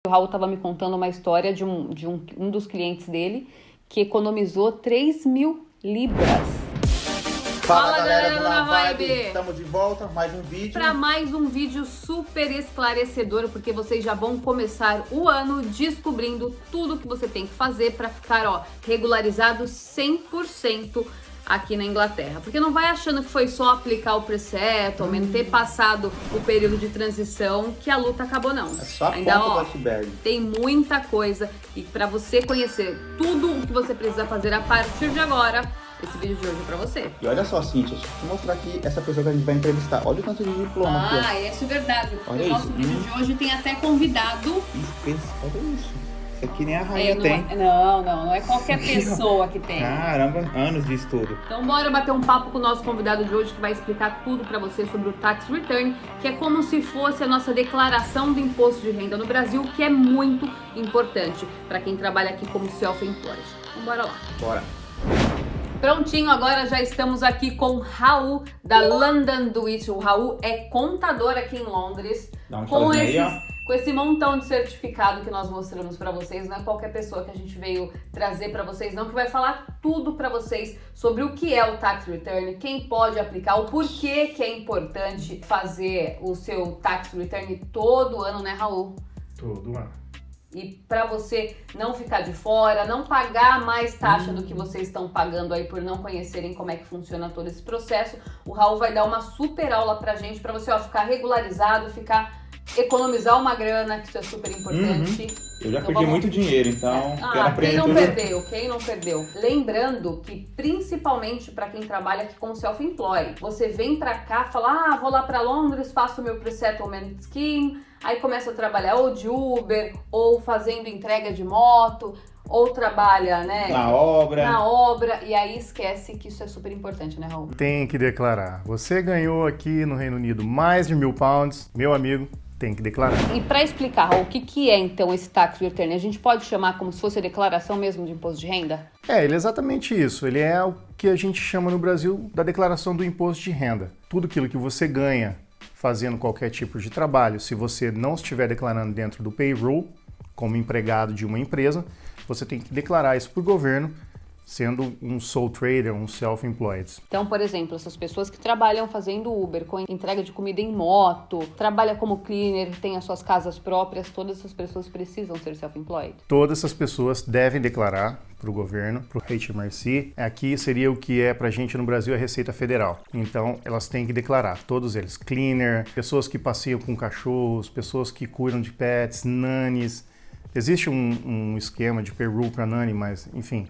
O Raul estava me contando uma história de um dos clientes dele que economizou 3.000 libras. Fala galera do Na Vibe! Estamos de volta, mais um vídeo. Para mais um vídeo super esclarecedor, porque vocês já vão começar o ano descobrindo tudo que você tem que fazer para ficar regularizado 100% aqui na Inglaterra. Porque não vai achando que foi só aplicar o pre-settlement, ter passado o período de transição, que a luta acabou não. É só a ponta do iceberg. Tem muita coisa e para você conhecer tudo o que você precisa fazer a partir de agora, esse vídeo de hoje é pra você. E olha só, Cíntia, deixa eu mostrar aqui essa pessoa que a gente vai entrevistar. Olha o tanto de diploma aqui. Ah, isso é verdade. Olha o nosso vídeo de hoje tem até convidado. Olha isso. Isso aqui nem a rainha tem. Não é qualquer pessoa que tem. Caramba, anos de estudo. Então bora bater um papo com o nosso convidado de hoje, que vai explicar tudo pra você sobre o Tax Return, que é como se fosse a nossa declaração do imposto de renda no Brasil, que é muito importante pra quem trabalha aqui como self-employed. Então bora lá. Bora. Prontinho, agora já estamos aqui com Raul da London Do It. O Raul é contador aqui em Londres. Com esse montão de certificado que nós mostramos para vocês. Não é qualquer pessoa que a gente veio trazer para vocês não, que vai falar tudo para vocês sobre o que é o Tax Return, quem pode aplicar, o porquê que é importante fazer o seu Tax Return todo ano, né, Raul? Todo ano. E para você não ficar de fora, não pagar mais taxa do que vocês estão pagando aí por não conhecerem como é que funciona todo esse processo, o Raul vai dar uma super aula pra gente, pra você ficar regularizado, economizar uma grana, que isso é super importante. Eu já perdi muito dinheiro, então quero aprender Quem não perdeu? Lembrando que principalmente para quem trabalha aqui como self-employed, você vem pra cá, fala, vou lá pra Londres, faço o meu pre-settlement scheme, aí começa a trabalhar ou de Uber, ou fazendo entrega de moto, ou trabalha, né, na obra, e aí esquece que isso é super importante, né, Raul? Tem que declarar. Você ganhou aqui no Reino Unido mais de £1.000, meu amigo, tem que declarar. E para explicar, Raul, o que é então esse Tax Return? A gente pode chamar como se fosse a declaração mesmo de imposto de renda? Ele é exatamente isso. Ele é o que a gente chama no Brasil da declaração do imposto de renda. Tudo aquilo que você ganha fazendo qualquer tipo de trabalho, se você não estiver declarando dentro do payroll, como empregado de uma empresa, você tem que declarar isso para o governo, sendo um sole trader, um self-employed. Então, por exemplo, essas pessoas que trabalham fazendo Uber, com entrega de comida em moto, trabalha como cleaner, tem as suas casas próprias, todas essas pessoas precisam ser self-employed? Todas essas pessoas devem declarar para o governo, para o HMRC. Aqui seria o que é para a gente no Brasil a Receita Federal. Então, elas têm que declarar, todos eles. Cleaner, pessoas que passeiam com cachorros, pessoas que cuidam de pets, nannies. Existe um esquema de payroll para nanny, mas, enfim,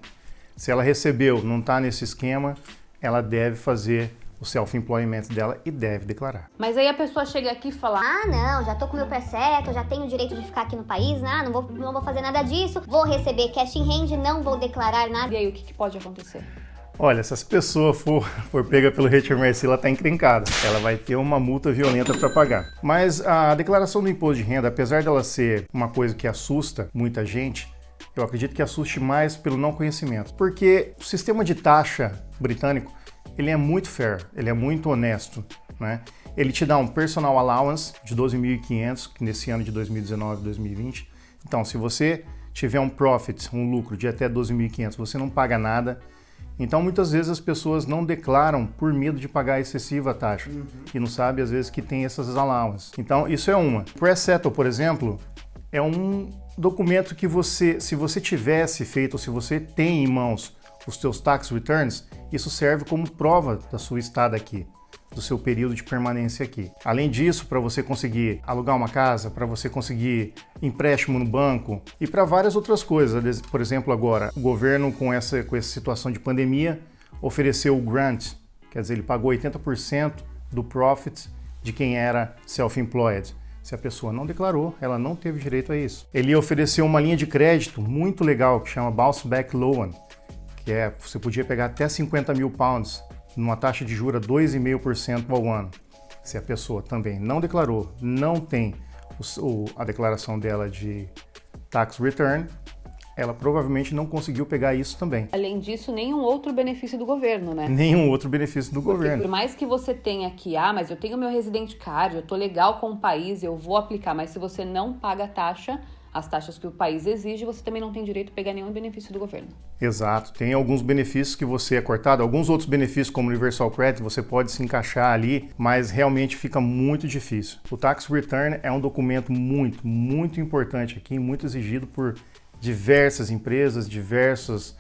se ela recebeu, não está nesse esquema, ela deve fazer o self-employment dela e deve declarar. Mas aí a pessoa chega aqui e fala, não, já tô com meu pré-settle, já tenho o direito de ficar aqui no país, não vou fazer nada disso, vou receber cash in hand, não vou declarar nada. E aí, o que pode acontecer? Olha, se essa pessoa for pega pelo HMRC, ela está encrencada. Ela vai ter uma multa violenta para pagar. Mas a declaração do imposto de renda, apesar dela ser uma coisa que assusta muita gente, eu acredito que assuste mais pelo não conhecimento. Porque o sistema de taxa britânico, ele é muito fair, ele é muito honesto, né? Ele te dá um personal allowance de 12.500, nesse ano de 2019 e 2020. Então, se você tiver um profit, um lucro de até 12.500, você não paga nada. Então, muitas vezes as pessoas não declaram por medo de pagar excessiva taxa e não sabem, às vezes, que tem essas allowances. Então, isso é uma. Pre-settle, por exemplo, é um documento que se você tivesse feito, ou se você tem em mãos os seus tax returns, isso serve como prova da sua estada aqui, do seu período de permanência aqui. Além disso, para você conseguir alugar uma casa, para você conseguir empréstimo no banco e para várias outras coisas. Por exemplo, agora, o governo com essa situação de pandemia ofereceu o grant, quer dizer, ele pagou 80% do profit de quem era self-employed. Se a pessoa não declarou, ela não teve direito a isso. Ele ofereceu uma linha de crédito muito legal que chama Bounce Back Loan, que você podia pegar até £50.000 numa taxa de juros 2,5% ao ano. Se a pessoa também não declarou, não tem a declaração dela de tax return, ela provavelmente não conseguiu pegar isso também. Além disso, nenhum outro benefício do governo, né? Nenhum outro benefício do governo. Por mais que você tenha aqui, mas eu tenho meu resident card, eu tô legal com o país, eu vou aplicar, mas se você não paga a taxa, as taxas que o país exige, você também não tem direito a pegar nenhum benefício do governo. Exato. Tem alguns benefícios que você é cortado, alguns outros benefícios como Universal Credit, você pode se encaixar ali, mas realmente fica muito difícil. O Tax Return é um documento muito importante aqui, muito exigido por diversas empresas, diversas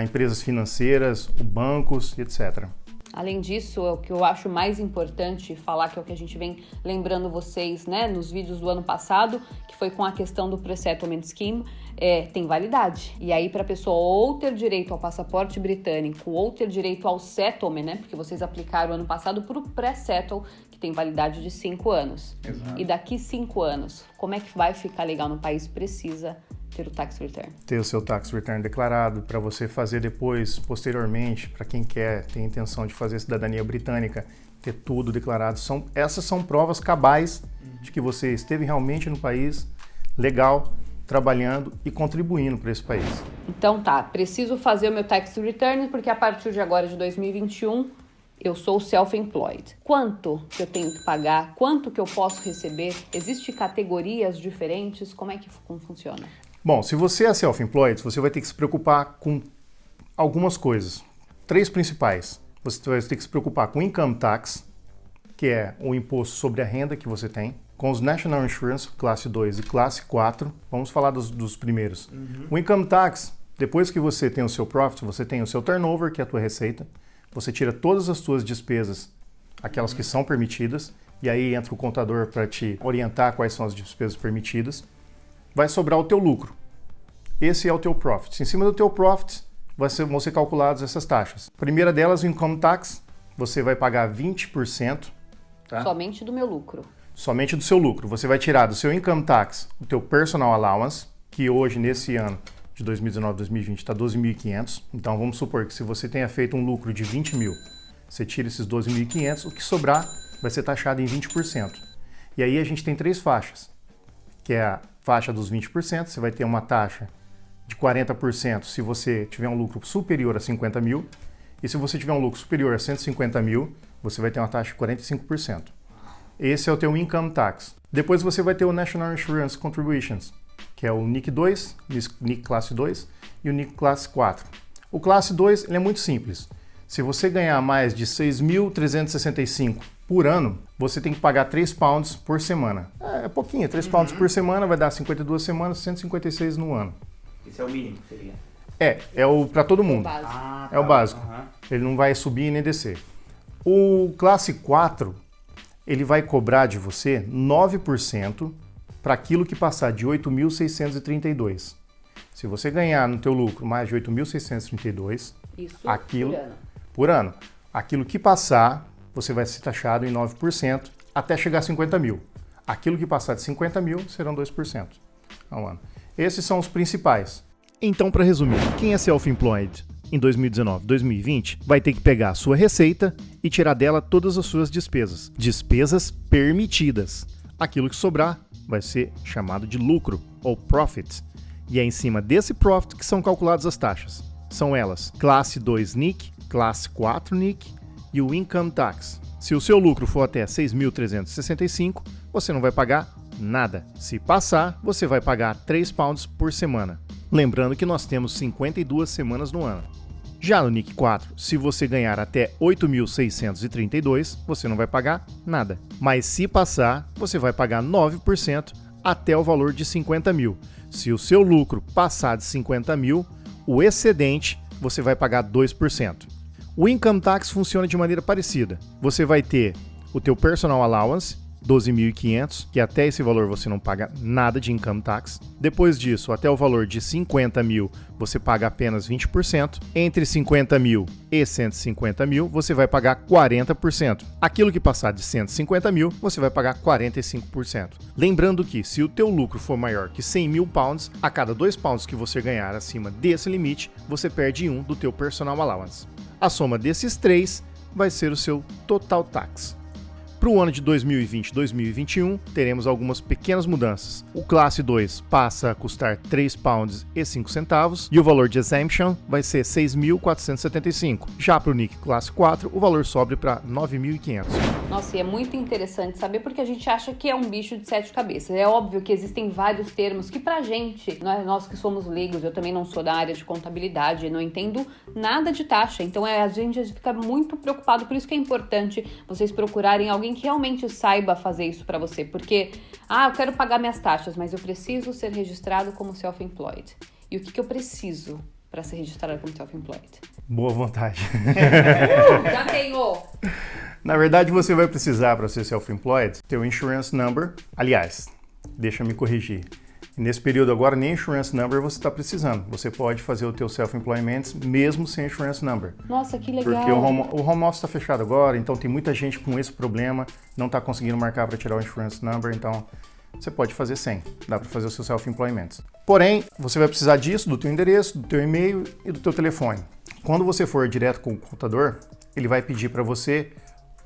empresas financeiras, bancos, etc. Além disso, o que eu acho mais importante falar, que é o que a gente vem lembrando vocês, né, nos vídeos do ano passado, que foi com a questão do Pre-Settlement Scheme, tem validade. E aí, para a pessoa ou ter direito ao passaporte britânico ou ter direito ao settlement, né, porque vocês aplicaram ano passado para o Pre-Settle, que tem validade de 5 anos. Exato. E daqui 5 anos, como é que vai ficar legal no país? Precisa ter o Tax Return. Ter o seu Tax Return declarado para você fazer depois, posteriormente, para quem tem intenção de fazer cidadania britânica, ter tudo declarado. Essas são provas cabais de que você esteve realmente no país, legal, trabalhando e contribuindo para esse país. Então tá, preciso fazer o meu Tax Return porque a partir de agora de 2021 eu sou self-employed. Quanto que eu tenho que pagar? Quanto que eu posso receber? Existem categorias diferentes? Como é que funciona? Bom, se você é self-employed, você vai ter que se preocupar com algumas coisas. 3 principais. Você vai ter que se preocupar com Income Tax, que é o imposto sobre a renda que você tem, com os National Insurance, classe 2 e classe 4. Vamos falar dos primeiros. O Income Tax, depois que você tem o seu profit, você tem o seu turnover, que é a tua receita, você tira todas as suas despesas, aquelas que são permitidas, e aí entra o contador para te orientar quais são as despesas permitidas. Vai sobrar o teu lucro. Esse é o teu profit. Em cima do teu profit vão ser calculadas essas taxas. A primeira delas, o Income Tax, você vai pagar 20%. Tá? Somente do meu lucro. Somente do seu lucro. Você vai tirar do seu Income Tax o teu Personal Allowance, que hoje, nesse ano de 2019, 2020, está 12.500. Então, vamos supor que se você tenha feito um lucro de 20 mil, você tira esses 12.500, o que sobrar vai ser taxado em 20%. E aí a gente tem 3 faixas, que é a faixa dos 20%, você vai ter uma taxa de 40% se você tiver um lucro superior a 50 mil, e se você tiver um lucro superior a 150 mil, você vai ter uma taxa de 45%. Esse é o teu Income Tax. Depois você vai ter o National Insurance Contributions, que é o NIC 2, NIC Classe 2 e o NIC Classe 4. O Classe 2 ele é muito simples. Se você ganhar mais de 6.365 por ano, você tem que pagar 3 pounds por semana. É pouquinho, 3 pounds por semana vai dar 52 semanas, 156 no ano. Esse é o mínimo, seria? É o para todo mundo. É o básico. Ele não vai subir nem descer. O Classe 4, ele vai cobrar de você 9% para aquilo que passar de 8.632. Se você ganhar no teu lucro mais de 8.632, isso aquilo por ano. Aquilo que passar, você vai ser taxado em 9% até chegar a 50 mil. Aquilo que passar de 50 mil serão 2% ao ano. Esses são os principais. Então, para resumir, quem é self-employed em 2019, 2020, vai ter que pegar a sua receita e tirar dela todas as suas despesas. Despesas permitidas. Aquilo que sobrar vai ser chamado de lucro, ou profit. E é em cima desse profit que são calculadas as taxas. São elas, classe 2 NIC, classe 4 NIC e o Income Tax. Se o seu lucro for até 6.365, você não vai pagar nada. Se passar, você vai pagar 3 pounds por semana. Lembrando que nós temos 52 semanas no ano. Já no NIC 4, se você ganhar até 8.632, você não vai pagar nada. Mas se passar, você vai pagar 9% até o valor de 50 mil. Se o seu lucro passar de 50 mil, o excedente você vai pagar 2%. O Income Tax funciona de maneira parecida. Você vai ter o teu Personal Allowance, 12.500, que até esse valor você não paga nada de Income Tax. Depois disso, até o valor de 50 mil, você paga apenas 20%. Entre 50 mil e 150 mil, você vai pagar 40%. Aquilo que passar de 150 mil, você vai pagar 45%. Lembrando que, se o teu lucro for maior que 100 mil pounds, a cada 2 pounds que você ganhar acima desse limite, você perde 1 do teu Personal Allowance. A soma desses 3 vai ser o seu Total Tax. Para Para o ano de 2020 e 2021, teremos algumas pequenas mudanças. O Classe 2 passa a custar £3,05 e o valor de exemption vai ser 6.475. Já para o NIC Classe 4, o valor sobe para 9.500. Nossa, e é muito interessante saber porque a gente acha que é um bicho de 7 cabeças. É óbvio que existem vários termos que pra gente, nós que somos leigos, eu também não sou da área de contabilidade, não entendo nada de taxa. Então a gente fica muito preocupado, por isso que é importante vocês procurarem alguém que realmente saiba fazer isso pra você. Porque, eu quero pagar minhas taxas, mas eu preciso ser registrado como self-employed. E o que eu preciso para ser registrado como self-employed? Boa vontade. Já tenho! Na verdade, você vai precisar, para ser self-employed, ter o insurance number. Aliás, deixa eu me corrigir. Nesse período agora, nem insurance number você está precisando. Você pode fazer o teu self-employment mesmo sem insurance number. Nossa, que legal! Porque o home office está fechado agora, então tem muita gente com esse problema, não está conseguindo marcar para tirar o insurance number, então você pode fazer sem. Dá para fazer o seu self-employment. Porém, você vai precisar disso, do teu endereço, do teu e-mail e do teu telefone. Quando você for direto com o contador, ele vai pedir para você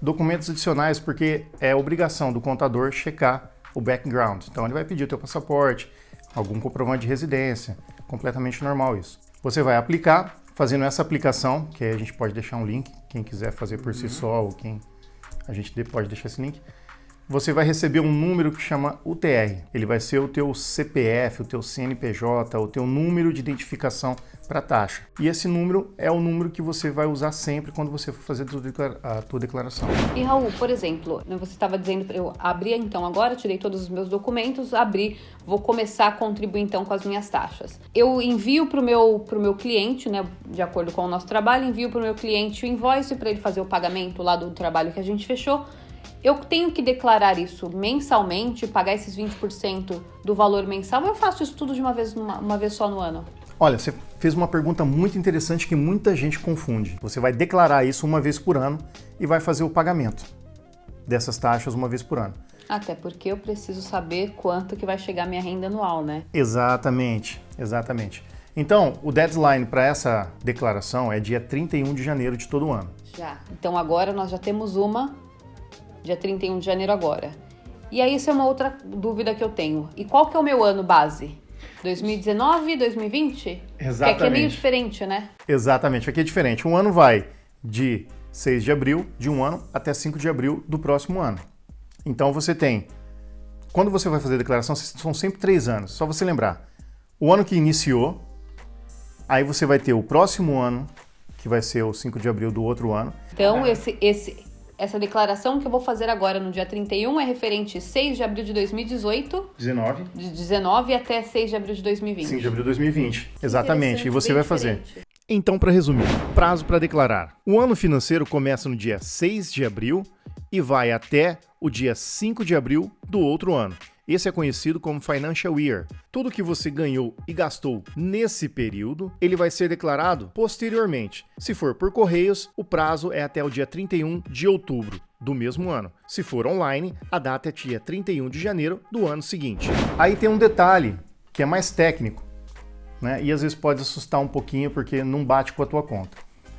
documentos adicionais, porque é obrigação do contador checar o background. Então ele vai pedir o teu passaporte, algum comprovante de residência, completamente normal isso. Você vai aplicar, fazendo essa aplicação, que aí a gente pode deixar um link, quem quiser fazer por si só, ou a gente pode deixar esse link. Você vai receber um número que chama UTR. Ele vai ser o teu CPF, o teu CNPJ, o teu número de identificação para a taxa. E esse número é o número que você vai usar sempre quando você for fazer a tua declaração. E Raul, por exemplo, você estava dizendo, eu abri então agora, tirei todos os meus documentos, vou começar a contribuir então com as minhas taxas. Eu envio para o meu cliente, né, de acordo com o nosso trabalho, envio para o meu cliente o invoice para ele fazer o pagamento lá do trabalho que a gente fechou. Eu tenho que declarar isso mensalmente, pagar esses 20% do valor mensal, ou eu faço isso tudo de uma vez só no ano? Olha, você fez uma pergunta muito interessante que muita gente confunde. Você vai declarar isso uma vez por ano e vai fazer o pagamento dessas taxas uma vez por ano. Até porque eu preciso saber quanto que vai chegar a minha renda anual, né? Exatamente. Então, o deadline para essa declaração é dia 31 de janeiro de todo ano. Já. Então agora nós já temos dia 31 de janeiro agora. E aí, isso é uma outra dúvida que eu tenho. E qual que é o meu ano base? 2019, 2020? Exatamente. Porque aqui é meio diferente, né? Exatamente, aqui é diferente. Um ano vai de 6 de abril de um ano até 5 de abril do próximo ano. Então você tem, quando você vai fazer a declaração, são sempre 3 anos. Só você lembrar, o ano que iniciou, aí você vai ter o próximo ano, que vai ser o 5 de abril do outro ano. Então, essa declaração que eu vou fazer agora no dia 31 é referente 6 de abril de 2018. 19. De 19 até 6 de abril de 2020. 5 de abril de 2020. Exatamente. E você bem vai fazer. diferente. Então, para resumir, prazo para declarar. O ano financeiro começa no dia 6 de abril e vai até o dia 5 de abril do outro ano. Esse é conhecido como Financial Year. Tudo que você ganhou e gastou nesse período, ele vai ser declarado posteriormente. Se for por correios, o prazo é até o dia 31 de outubro do mesmo ano. Se for online, a data é dia 31 de janeiro do ano seguinte. Aí tem um detalhe que é mais técnico, né? E às vezes pode assustar um pouquinho porque não bate com a tua conta.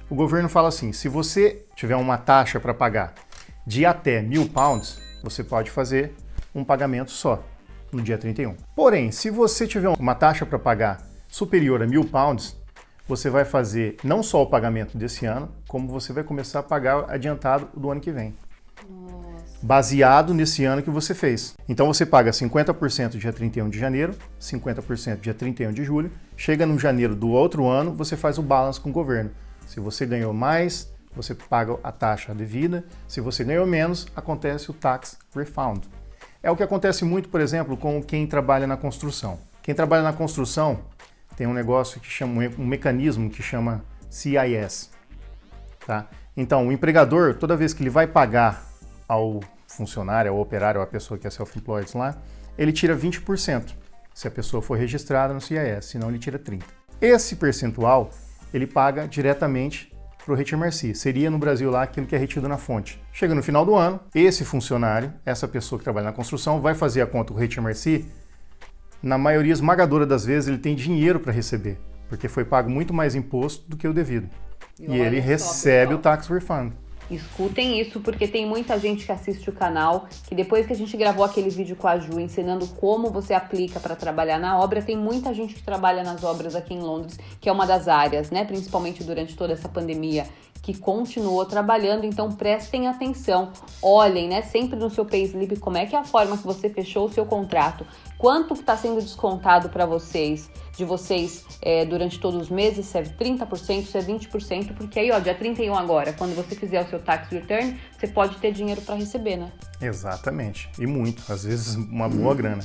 O governo fala assim, se você tiver uma taxa para pagar de até £1.000, você pode fazer um pagamento só no dia 31. Porém, se você tiver uma taxa para pagar superior a £1.000, você vai fazer não só o pagamento desse ano, como você vai começar a pagar adiantado do ano que vem. Nossa. Baseado nesse ano que você fez. Então você paga 50% dia 31 de janeiro, 50% dia 31 de julho, chega no janeiro do outro ano, você faz o balance com o governo. Se você ganhou mais, você paga a taxa devida. Se você ganhou menos, acontece o tax refund. É o que acontece muito, por exemplo, com quem trabalha na construção. Quem trabalha na construção tem um negócio que chama, um mecanismo que chama CIS. Tá? Então, o empregador, toda vez que ele vai pagar ao funcionário, ao operário, à pessoa que é self-employed lá, ele tira 20%, se a pessoa for registrada no CIS, senão ele tira 30%. Esse percentual, ele paga diretamente para o HMRC. Seria no Brasil lá aquilo que é retido na fonte. Chega no final do ano, esse funcionário, essa pessoa que trabalha na construção, vai fazer a conta com o HMRC. Na maioria esmagadora das vezes, ele tem dinheiro para receber, porque foi pago muito mais imposto do que o devido. E ele recebe o tax refund. Escutem isso, porque tem muita gente que assiste o canal, que depois que a gente gravou aquele vídeo com a Ju, ensinando como você aplica para trabalhar na obra, tem muita gente que trabalha nas obras aqui em Londres, que é uma das áreas, né, principalmente durante toda essa pandemia, que continuou trabalhando, então prestem atenção, olhem, né, sempre no seu payslip como é que é a forma que você fechou o seu contrato, quanto que está sendo descontado para vocês, durante todos os meses, se é 30%, se é 20%, porque aí, ó, dia 31 agora, quando você fizer o seu tax return, você pode ter dinheiro para receber, né? Exatamente, e muito, às vezes uma boa grana.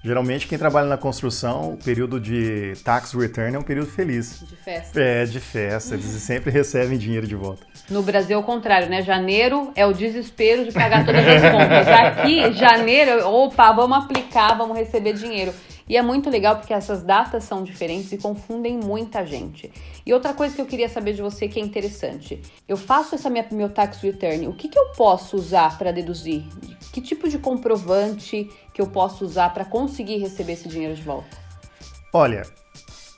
Geralmente, quem trabalha na construção, o período de tax return é um período feliz. De festa. É, de festa. Eles sempre recebem dinheiro de volta. No Brasil é o contrário, né? Janeiro é o desespero de pagar todas as contas. Aqui, janeiro, opa, vamos aplicar, vamos receber dinheiro. E é muito legal porque essas datas são diferentes e confundem muita gente. E outra coisa que eu queria saber de você que é interessante. Eu faço meu tax return, o que eu posso usar para deduzir? Que tipo de comprovante que eu posso usar para conseguir receber esse dinheiro de volta? Olha,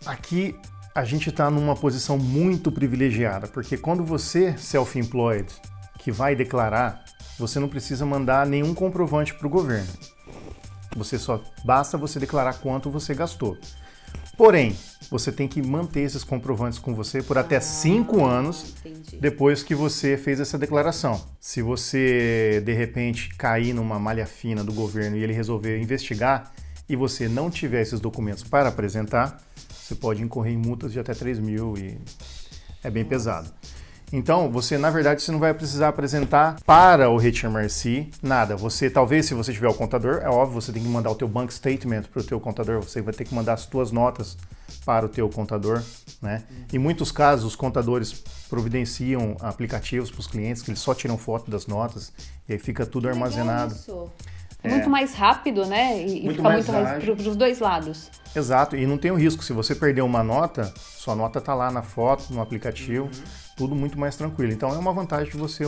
aqui a gente está numa posição muito privilegiada, porque quando você, self-employed, que vai declarar, você não precisa mandar nenhum comprovante para o governo. Basta você declarar quanto você gastou. Porém, você tem que manter esses comprovantes com você por até 5 anos depois que você fez essa declaração. Se você, de repente, cair numa malha fina do governo e ele resolver investigar e você não tiver esses documentos para apresentar, você pode incorrer em multas de até 3 mil e é bem pesado. Então, na verdade, você não vai precisar apresentar para o HMRC nada. Talvez, se você tiver o contador, é óbvio, você tem que mandar o teu bank statement para o teu contador, você vai ter que mandar as tuas notas para o teu contador, né? Em muitos casos, os contadores providenciam aplicativos para os clientes, que eles só tiram foto das notas e aí fica tudo armazenado. Isso. Muito mais rápido, né? E muito fica mais muito mais para os dois lados. Exato, e não tem o risco. Se você perder uma nota, sua nota está lá na foto, no aplicativo, tudo muito mais tranquilo. Então é uma vantagem de você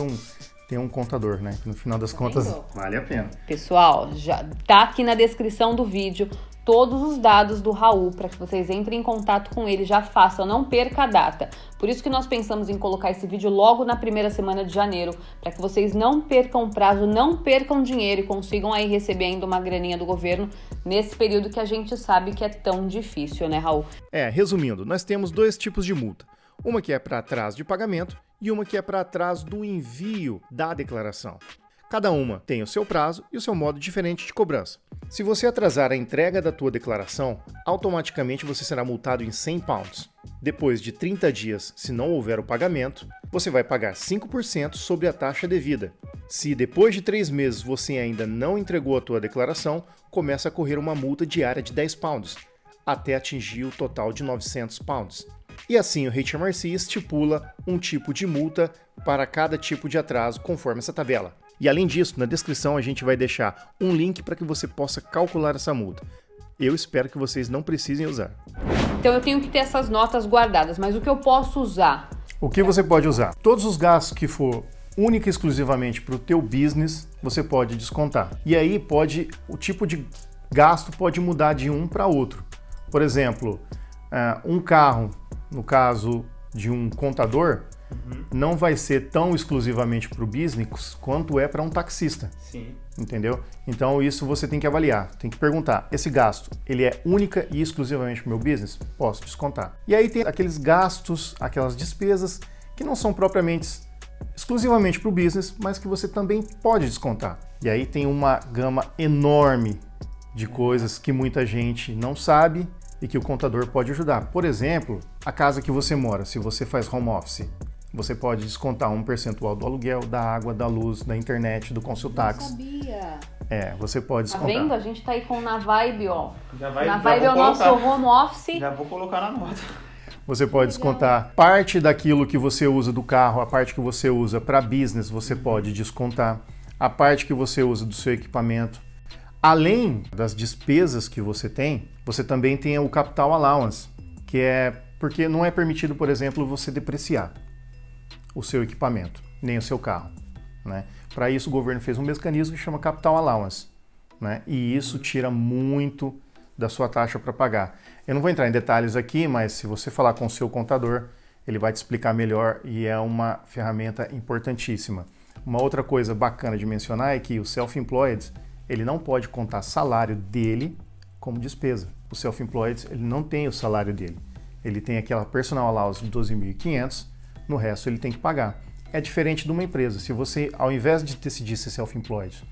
ter um contador, né? Que no final das contas vale a pena. Pessoal, já tá aqui na descrição do vídeo todos os dados do Raul para que vocês entrem em contato com ele, já façam, não perca a data. Por isso que nós pensamos em colocar esse vídeo logo na primeira semana de janeiro, para que vocês não percam o prazo, não percam dinheiro e consigam aí receber ainda uma graninha do governo nesse período que a gente sabe que é tão difícil, né, Raul? Resumindo, nós temos 2 tipos de multa. Uma que é para atraso de pagamento e uma que é para atraso do envio da declaração. Cada uma tem o seu prazo e o seu modo diferente de cobrança. Se você atrasar a entrega da tua declaração, automaticamente você será multado em £100. Depois de 30 dias, se não houver o pagamento, você vai pagar 5% sobre a taxa devida. Se depois de 3 meses você ainda não entregou a tua declaração, começa a correr uma multa diária de £10, até atingir o total de £900. E assim o HMRC estipula um tipo de multa para cada tipo de atraso conforme essa tabela. E além disso, na descrição a gente vai deixar um link para que você possa calcular essa multa. Eu espero que vocês não precisem usar. Então eu tenho que ter essas notas guardadas, mas o que eu posso usar? O que você pode usar? Todos os gastos que for única e exclusivamente para o teu business, você pode descontar. E aí o tipo de gasto pode mudar de um para outro. Por exemplo, um carro, no caso de um contador, não vai ser tão exclusivamente para o business quanto é para um taxista. Sim. Entendeu? Então isso você tem que avaliar, tem que perguntar, esse gasto, ele é única e exclusivamente para o meu business? Posso descontar. E aí tem aqueles gastos, aquelas despesas que não são propriamente exclusivamente para o business, mas que você também pode descontar. E aí tem uma gama enorme de coisas que muita gente não sabe e que o contador pode ajudar. Por exemplo, a casa que você mora, se você faz home office, você pode descontar um percentual do aluguel, da água, da luz, da internet, do consultax. Não sabia. Você pode descontar. Tá vendo? A gente tá aí na Vibe, ó. Já Na Vibe é o nosso home office. Já vou colocar na nota. Você pode descontar parte daquilo que você usa do carro, a parte que você usa para business, você pode descontar. A parte que você usa do seu equipamento. Além das despesas que você tem, você também tem o capital allowance, que é porque não é permitido, por exemplo, você depreciar o seu equipamento, nem o seu carro, né? Para isso o governo fez um mecanismo que chama capital allowance, né? E isso tira muito da sua taxa para pagar. Eu não vou entrar em detalhes aqui, mas se você falar com o seu contador, ele vai te explicar melhor e é uma ferramenta importantíssima. Uma outra coisa bacana de mencionar é que o self-employed, ele não pode contar salário dele como despesa. O self-employed, ele não tem o salário dele. Ele tem aquela personal allowance de 12.500, no resto ele tem que pagar. É diferente de uma empresa. Se você, ao invés de decidir ser self-employed,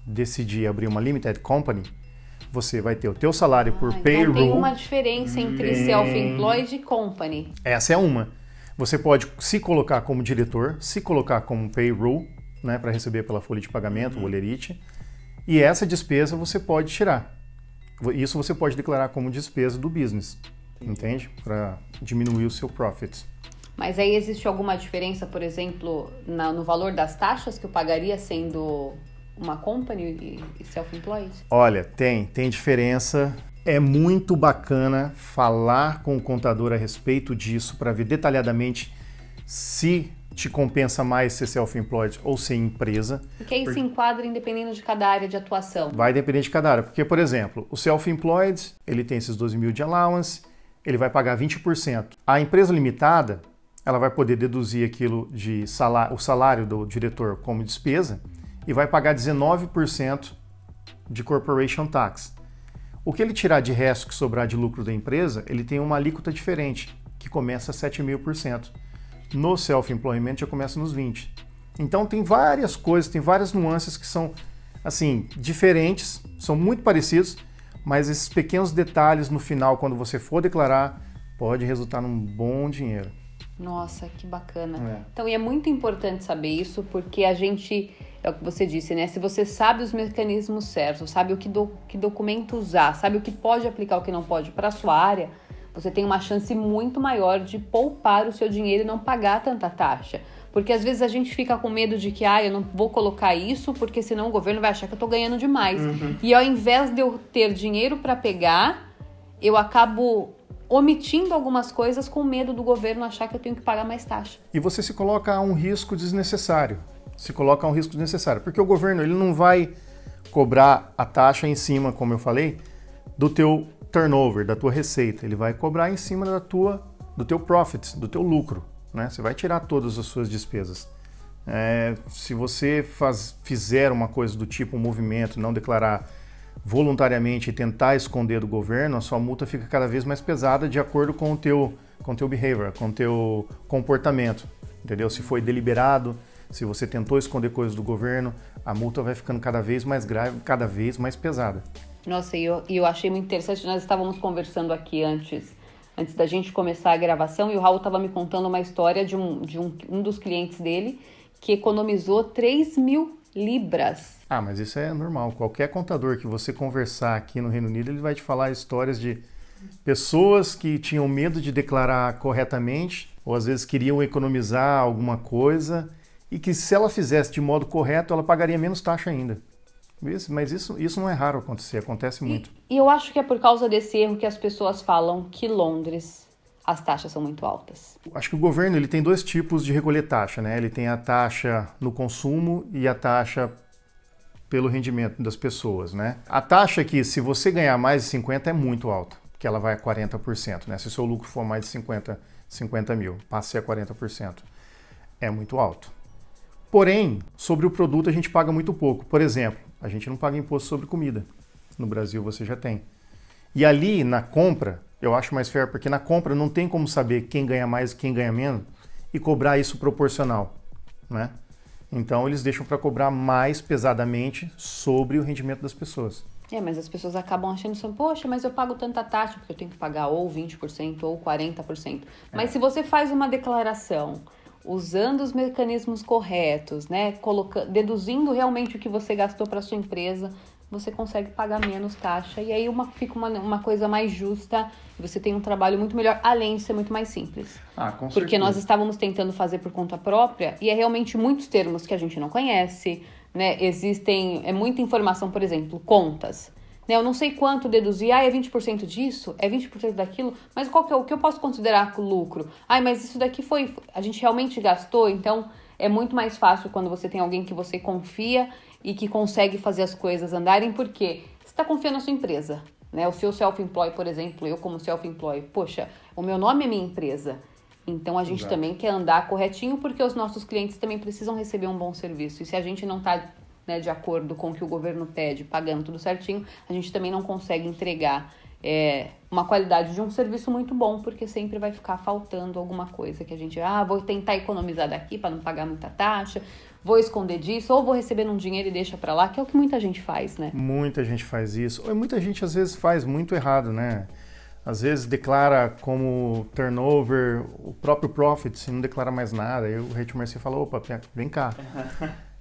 decidir abrir uma limited company, você vai ter o teu salário por payroll. Então tem uma diferença entre self-employed e company. Essa é uma. Você pode se colocar como diretor, se colocar como payroll, né, para receber pela folha de pagamento, o olerite, e essa despesa você pode tirar. Isso você pode declarar como despesa do business, entende? Para diminuir o seu profit. Mas aí existe alguma diferença, por exemplo, no valor das taxas que eu pagaria sendo uma company e self-employed? Olha, tem diferença. É muito bacana falar com o contador a respeito disso para ver detalhadamente se te compensa mais ser self-employed ou ser empresa. Porque aí se enquadra independendo de cada área de atuação. Vai depender de cada área. Porque, por exemplo, o self-employed, ele tem esses 12.000 de allowance, ele vai pagar 20%. A empresa limitada, ela vai poder deduzir aquilo de o salário do diretor como despesa e vai pagar 19% de corporation tax. O que ele tirar de resto que sobrar de lucro da empresa, ele tem uma alíquota diferente, que começa a 7.000%. No self-employment já começa nos 20%. Então tem várias coisas, tem várias nuances que são, assim, diferentes, são muito parecidos, mas esses pequenos detalhes no final, quando você for declarar, pode resultar num bom dinheiro. Nossa, que bacana. Então, e é muito importante saber isso, porque a gente, é o que você disse, né? Se você sabe os mecanismos certos, sabe o que documento usar, sabe o que pode aplicar, o que não pode para a sua área, você tem uma chance muito maior de poupar o seu dinheiro e não pagar tanta taxa. Porque às vezes a gente fica com medo de que, eu não vou colocar isso, porque senão o governo vai achar que eu estou ganhando demais. E ao invés de eu ter dinheiro para pegar, eu acabo omitindo algumas coisas com medo do governo achar que eu tenho que pagar mais taxa. E você se coloca a um risco desnecessário. Porque o governo ele não vai cobrar a taxa em cima, como eu falei, do teu turnover, da tua receita. Ele vai cobrar em cima do teu profit, do teu lucro. Né? Você vai tirar todas as suas despesas. Se você fizer uma coisa do tipo um movimento, não declarar voluntariamente e tentar esconder do governo, a sua multa fica cada vez mais pesada de acordo com o teu behavior, com o teu comportamento, entendeu? Se foi deliberado, se você tentou esconder coisas do governo, a multa vai ficando cada vez mais grave, cada vez mais pesada. Nossa, e eu achei muito interessante, nós estávamos conversando aqui antes da gente começar a gravação, e o Raul estava me contando uma história de um dos clientes dele que economizou 3.000 libras. Mas isso é normal. Qualquer contador que você conversar aqui no Reino Unido, ele vai te falar histórias de pessoas que tinham medo de declarar corretamente, ou às vezes queriam economizar alguma coisa, e que se ela fizesse de modo correto, ela pagaria menos taxa ainda. Mas isso não é raro acontecer, acontece muito. E eu acho que é por causa desse erro que as pessoas falam que Londres, as taxas são muito altas. Acho que o governo ele tem dois tipos de recolher taxa, né? Ele tem a taxa no consumo e a taxa pelo rendimento das pessoas, né? A taxa que, se você ganhar mais de 50, é muito alta, porque ela vai a 40%, né? Se o seu lucro for mais de 50 mil, passe a 40%. É muito alto. Porém, sobre o produto a gente paga muito pouco. Por exemplo, a gente não paga imposto sobre comida. No Brasil você já tem. E ali, na compra, eu acho mais fair, porque na compra não tem como saber quem ganha mais e quem ganha menos e cobrar isso proporcional, né? Então eles deixam para cobrar mais pesadamente sobre o rendimento das pessoas. Mas as pessoas acabam achando assim, poxa, mas eu pago tanta taxa porque eu tenho que pagar ou 20% ou 40%. Mas se você faz uma declaração usando os mecanismos corretos, né, deduzindo realmente o que você gastou para sua empresa, você consegue pagar menos taxa e aí fica uma coisa mais justa, você tem um trabalho muito melhor, além de ser muito mais simples. Com Porque certeza. nós estávamos tentando fazer por conta própria e é realmente muitos termos que a gente não conhece, né? É muita informação, por exemplo, contas. Né? Eu não sei quanto deduzir, é 20% disso, é 20% daquilo, mas o que eu posso considerar com lucro? Mas isso daqui a gente realmente gastou, então é muito mais fácil quando você tem alguém que você confia e que consegue fazer as coisas andarem, porque você está confiando na sua empresa, né? O seu self-employed, por exemplo, eu como self-employed, poxa, o meu nome é minha empresa. Então a gente também quer andar corretinho porque os nossos clientes também precisam receber um bom serviço. E se a gente não está, né, de acordo com o que o governo pede, pagando tudo certinho, a gente também não consegue entregar uma qualidade de um serviço muito bom, porque sempre vai ficar faltando alguma coisa que a gente, vou tentar economizar daqui para não pagar muita taxa, vou esconder disso, ou vou receber um dinheiro e deixa para lá, que é o que muita gente faz, né? Muita gente faz isso, ou muita gente às vezes faz muito errado, né? Às vezes declara como turnover o próprio profit, se não declara mais nada, aí o Rede Mercy fala, opa, vem cá.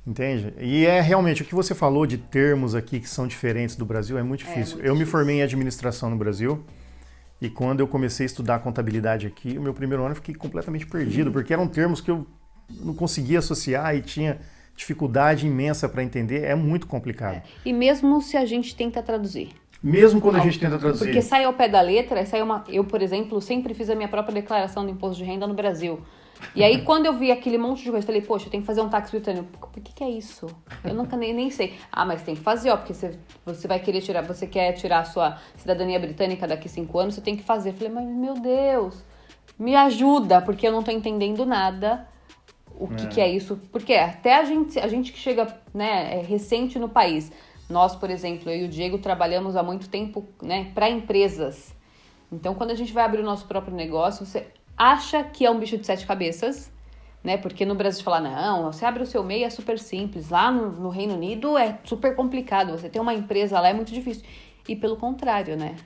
Entende? E realmente o que você falou de termos aqui que são diferentes do Brasil é muito difícil. Eu me formei em administração no Brasil e quando eu comecei a estudar contabilidade aqui, o meu primeiro ano eu fiquei completamente perdido, porque eram termos que eu não conseguia associar e tinha dificuldade imensa para entender. É muito complicado. E mesmo se a gente tenta traduzir. Mesmo quando a gente tenta traduzir. Porque sai ao pé da letra, eu, por exemplo, sempre fiz a minha própria declaração do imposto de renda no Brasil. E aí, quando eu vi aquele monte de coisa, eu falei, poxa, eu tenho que fazer um tax return. Por que é isso? Eu nunca nem sei. Mas tem que fazer, porque você vai querer tirar, você quer tirar a sua cidadania britânica daqui 5 anos, você tem que fazer. Eu falei, mas meu Deus, me ajuda, porque eu não tô entendendo nada o que é isso. Porque até a gente que chega, né, recente no país, nós, por exemplo, eu e o Diego trabalhamos há muito tempo, né, para empresas. Então, quando a gente vai abrir o nosso próprio negócio, você acha que é um bicho de 7 cabeças, né? Porque no Brasil fala, não, você abre o seu MEI é super simples. Lá no Reino Unido é super complicado. Você ter uma empresa lá é muito difícil. E pelo contrário, né?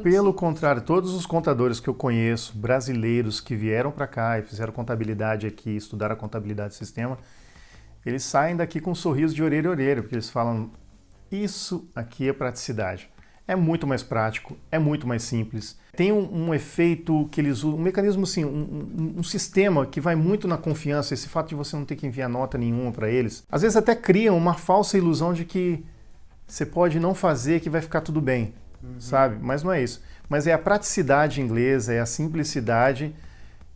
Pelo contrário, todos os contadores que eu conheço, brasileiros que vieram para cá e fizeram contabilidade aqui, estudaram a contabilidade do sistema, eles saem daqui com um sorriso de orelha a orelha, porque eles falam, isso aqui é praticidade. É muito mais prático, é muito mais simples. Tem um efeito que eles usam, um mecanismo assim, um sistema que vai muito na confiança, esse fato de você não ter que enviar nota nenhuma para eles. Às vezes até criam uma falsa ilusão de que você pode não fazer que vai ficar tudo bem, sabe? Mas não é isso. Mas é a praticidade inglesa, é a simplicidade.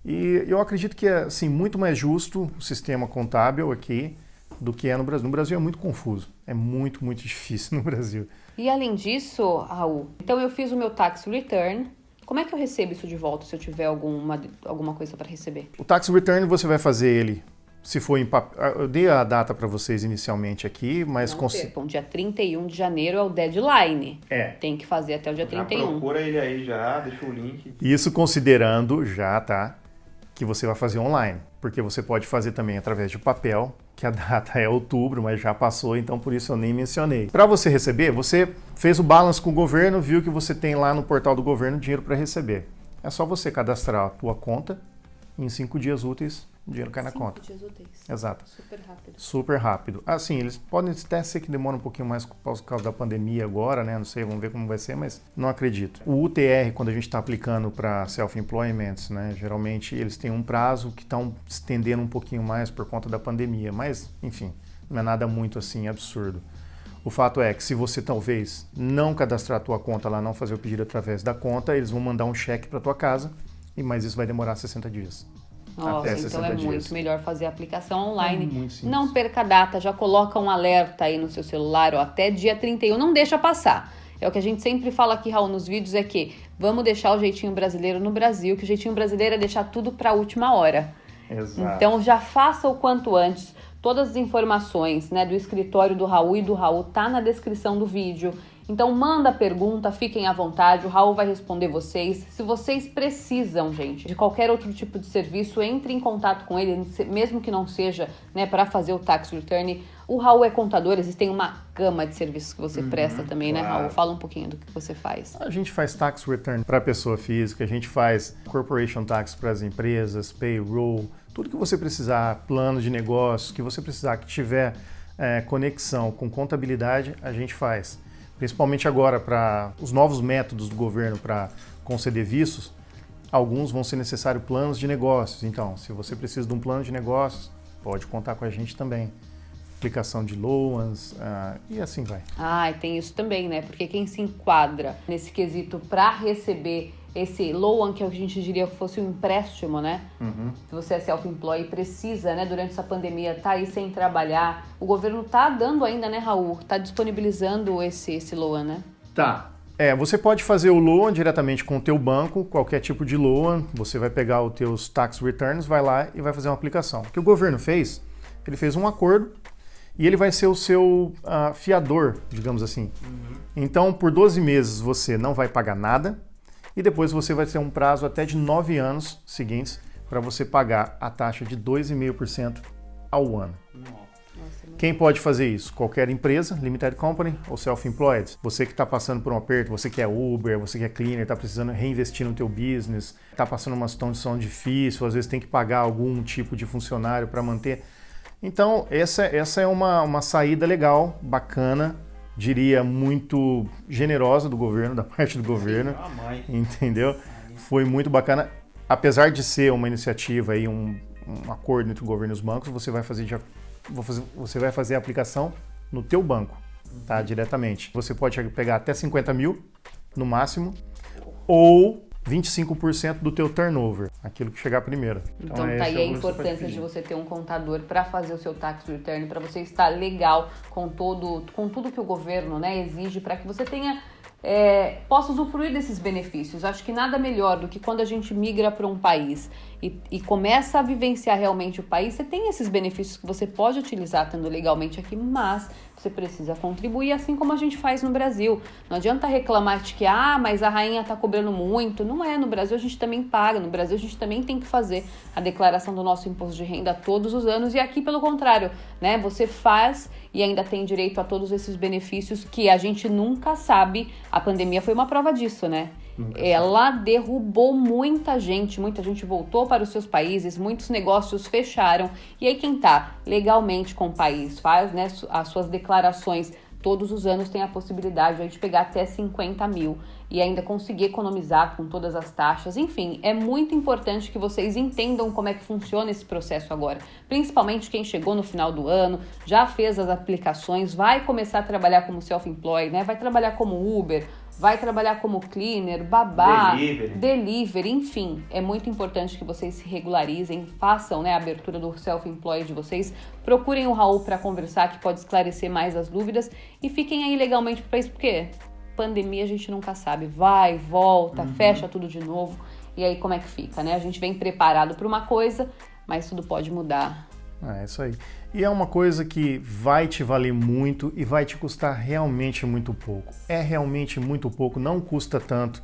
E eu acredito que é assim, muito mais justo o sistema contábil aqui do que é no Brasil. No Brasil é muito confuso, é muito, muito difícil no Brasil. E além disso, Raul, então eu fiz o meu tax return. Como é que eu recebo isso de volta se eu tiver alguma coisa para receber? O tax return você vai fazer ele, se for em papel. Eu dei a data para vocês inicialmente aqui, mas... Não percam, dia 31 de janeiro é o deadline. Tem que fazer até o dia 31. Procura ele aí já, deixa o link. Isso considerando já, tá? Que você vai fazer online. Porque você pode fazer também através de papel, que a data é outubro, mas já passou, então por isso eu nem mencionei. Para você receber, você fez o balance com o governo, viu que você tem lá no portal do governo dinheiro para receber. É só você cadastrar a tua conta e em 5 dias úteis o dinheiro cai na conta. 5 dias úteis. Exato. Super rápido. Super rápido. Assim, eles podem até ser que demora um pouquinho mais por causa da pandemia agora, né? Não sei, vamos ver como vai ser, mas não acredito. O UTR, quando a gente está aplicando para self-employment, né? Geralmente eles têm um prazo que estão estendendo um pouquinho mais por conta da pandemia, mas, enfim, não é nada muito assim absurdo. O fato é que se você talvez não cadastrar a tua conta lá, não fazer o pedido através da conta, eles vão mandar um cheque para tua casa, mas isso vai demorar 60 dias. Nossa, então é muito melhor fazer a aplicação online. Muito simples. Não perca a data, já coloca um alerta aí no seu celular, até dia 31, não deixa passar. É o que a gente sempre fala aqui, Raul, nos vídeos, é que vamos deixar o jeitinho brasileiro no Brasil, que o jeitinho brasileiro é deixar tudo para a última hora. Exato. Então já faça o quanto antes. Todas as informações, né, do escritório do Raul e do Raul tá na descrição do vídeo. Então manda pergunta, fiquem à vontade, o Raul vai responder vocês. Se vocês precisam, gente, de qualquer outro tipo de serviço, entre em contato com ele, mesmo que não seja, né, para fazer o tax return. O Raul é contador, existem uma gama de serviços que você presta também, né, Raul? Fala um pouquinho do que você faz. A gente faz tax return para pessoa física, a gente faz corporation tax para as empresas, payroll, tudo que você precisar, plano de negócios, que você precisar, que tiver conexão com contabilidade, a gente faz. Principalmente agora para os novos métodos do governo para conceder vistos, alguns vão ser necessários planos de negócios. Então, se você precisa de um plano de negócios, pode contar com a gente também. Aplicação de loans e assim vai. E tem isso também, né? Porque quem se enquadra nesse quesito para receber esse loan, que a gente diria que fosse um empréstimo, né? Se você é self-employed e precisa, né, durante essa pandemia, tá aí sem trabalhar, o governo tá dando ainda, né, Raul? Tá disponibilizando esse loan, né? Tá. Você pode fazer o loan diretamente com o teu banco, qualquer tipo de loan, você vai pegar os teus tax returns, vai lá e vai fazer uma aplicação. O que o governo fez, ele fez um acordo e ele vai ser o seu fiador, digamos assim. Então, por 12 meses você não vai pagar nada e depois você vai ter um prazo até de 9 anos seguintes para você pagar a taxa de 2,5% ao ano. Quem pode fazer isso? Qualquer empresa, limited company ou self-employed. Você que está passando por um aperto, você que é Uber, você que é cleaner, está precisando reinvestir no teu business, está passando uma situação difícil, às vezes tem que pagar algum tipo de funcionário para manter. Então, essa é uma saída legal, bacana, diria muito generosa do governo, da parte do governo, entendeu? Foi muito bacana. Apesar de ser uma iniciativa, aí, um acordo entre o governo e os bancos, você vai fazer a aplicação no teu banco, tá? Diretamente. Você pode pegar até 50 mil, no máximo, ou 25% do teu turnover, aquilo que chegar primeiro. Então tá aí a importância de você ter um contador para fazer o seu tax return, para você estar legal com tudo que o governo, né, exige, para que você tenha possa usufruir desses benefícios. Acho que nada melhor do que quando a gente migra para um país e começa a vivenciar realmente o país, você tem esses benefícios que você pode utilizar estando legalmente aqui, mas você precisa contribuir assim como a gente faz no Brasil. Não adianta reclamar de que, mas a rainha está cobrando muito. Não é, no Brasil a gente também paga, no Brasil a gente também tem que fazer a declaração do nosso imposto de renda todos os anos, e aqui pelo contrário, né? Você faz e ainda tem direito a todos esses benefícios que a gente nunca sabe. A pandemia foi uma prova disso, né? Ela derrubou muita gente voltou para os seus países, muitos negócios fecharam, e aí quem tá legalmente com o país faz, né, as suas declarações todos os anos, tem a possibilidade de pegar até 50 mil e ainda conseguir economizar com todas as taxas. Enfim, é muito importante que vocês entendam como é que funciona esse processo agora, principalmente quem chegou no final do ano, já fez as aplicações, vai começar a trabalhar como self-employed, né, vai trabalhar como Uber, vai trabalhar como cleaner, babá, delivery, enfim. É muito importante que vocês se regularizem, façam, né, a abertura do self-employed de vocês, procurem o Raul para conversar, que pode esclarecer mais as dúvidas, e fiquem aí legalmente para isso, porque pandemia a gente nunca sabe, vai, volta, fecha tudo de novo, e aí como é que fica, né? A gente vem preparado para uma coisa, mas tudo pode mudar. É isso aí. E é uma coisa que vai te valer muito e vai te custar realmente muito pouco. É realmente muito pouco, não custa tanto,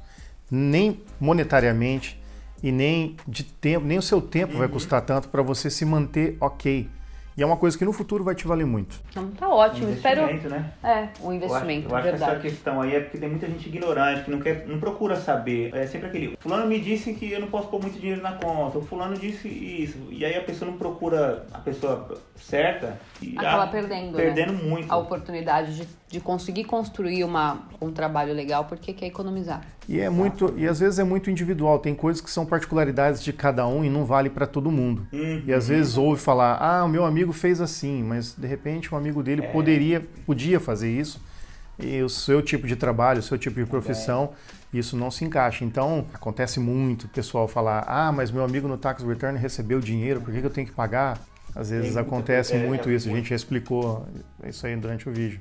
nem monetariamente e nem de tempo, nem o seu tempo vai custar tanto para você se manter ok. E é uma coisa que no futuro vai te valer muito. Então tá ótimo. Um investimento, né? Um investimento, eu acho verdade. que essa questão aí é porque tem muita gente ignorante, que não procura saber. É sempre aquele, fulano me disse que eu não posso pôr muito dinheiro na conta, o fulano disse isso. E aí a pessoa não procura a pessoa certa e acaba perdendo, né? Muito. A oportunidade de conseguir construir um trabalho legal porque quer economizar. E às vezes é muito individual, tem coisas que são particularidades de cada um e não vale para todo mundo. E às vezes ouve falar, o meu amigo fez assim, mas de repente um amigo dele podia fazer isso, e o seu tipo de trabalho, o seu tipo de profissão, isso não se encaixa. Então acontece muito o pessoal falar, mas meu amigo no tax return recebeu dinheiro, por que eu tenho que pagar? Às vezes acontece muito isso, a gente já explicou isso aí durante o vídeo.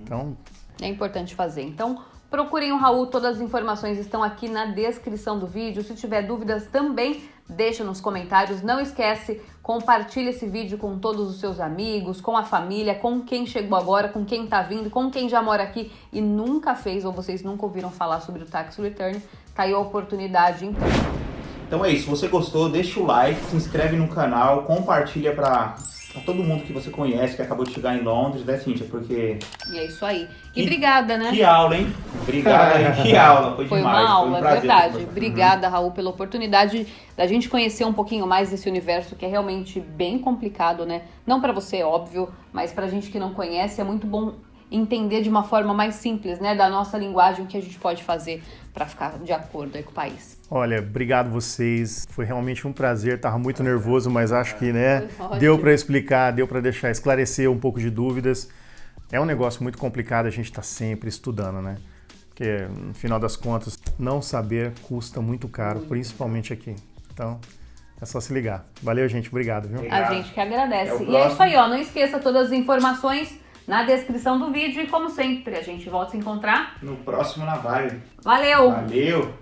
Então é importante fazer. Então procurem o Raul, todas as informações estão aqui na descrição do vídeo. Se tiver dúvidas também, deixa nos comentários. Não esquece, compartilha esse vídeo com todos os seus amigos, com a família, com quem chegou agora, com quem tá vindo, com quem já mora aqui e nunca fez ou vocês nunca ouviram falar sobre o Tax Return. Tá aí a oportunidade, então. Então é isso, se você gostou, deixa o like, se inscreve no canal, compartilha pra todo mundo que você conhece, que acabou de chegar em Londres, né, Cíntia? Porque... E é isso aí. E obrigada, né? Que aula, hein? Obrigada aí, que aula. Foi demais. Uma aula, foi um prazer, verdade. Obrigada, Raul, pela oportunidade da gente conhecer um pouquinho mais desse universo que é realmente bem complicado, né? Não pra você, óbvio, mas pra gente que não conhece, é muito bom entender de uma forma mais simples, né? Da nossa linguagem, o que a gente pode fazer para ficar de acordo aí com o país. Olha, obrigado vocês. Foi realmente um prazer. Tava muito nervoso, mas acho que, né, deu para explicar, deu para esclarecer um pouco de dúvidas. É um negócio muito complicado, a gente está sempre estudando, né? Porque, no final das contas, não saber custa muito caro, principalmente aqui. Então, é só se ligar. Valeu, gente. Obrigado, viu? A gente que agradece. E é isso aí, ó. Não esqueça todas as informações na descrição do vídeo. E como sempre, a gente volta a se encontrar no próximo Na Vibe. Valeu! Valeu!